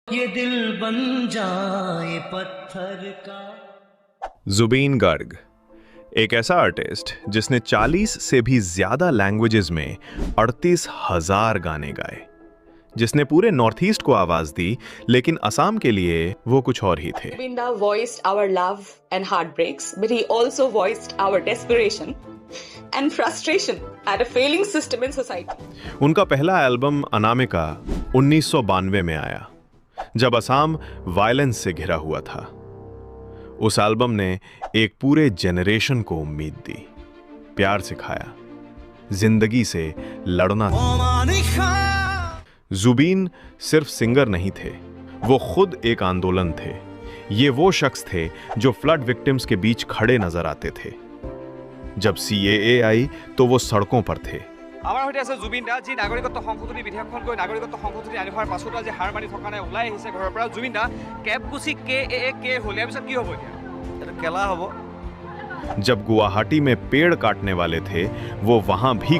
ये दिल बन जाए पत्थर का। जुबीन गर्ग एक ऐसा आर्टिस्ट जिसने 40 से भी ज्यादा लैंग्वेजेस में 38,000 गाने गाए, जिसने पूरे नॉर्थ ईस्ट को आवाज दी, लेकिन असम के लिए वो कुछ और ही थे। Zubinda voiced our love and heartbreaks, but he also voiced our desperation and frustration at a failing system in society. उनका पहला एल्बम अनामिका 1992 में आया, जब असम वायलेंस से घिरा हुआ था। उस एल्बम ने एक पूरे जेनरेशन को उम्मीद दी, प्यार सिखाया, जिंदगी से लड़ना। जुबीन सिर्फ सिंगर नहीं थे, वो खुद एक आंदोलन थे। ये वो शख्स थे जो फ्लड विक्टिम्स के बीच खड़े नजर आते थे। जब CAA आई तो वो सड़कों पर थे। আমাৰ সৈতে আছে জুবিন দা, যি নাগৰিকত্ব সংশোধনী বিধেয়কখন গৈ নাগৰিকত্ব সংশোধনী আনি হোৱাৰ পাছতো আজি হাৰ মানি থকা নাই, ওলাই আহিছে ঘৰৰ পৰা। জুবিন দা, কেবকুচি KAA হ'ল, ইয়াৰ পিছত কি হ'ব এতিয়া? এটা কেলা হ'ব। जब गुवाहाटी में पेड़ काटने वाले थे, वो वहां भी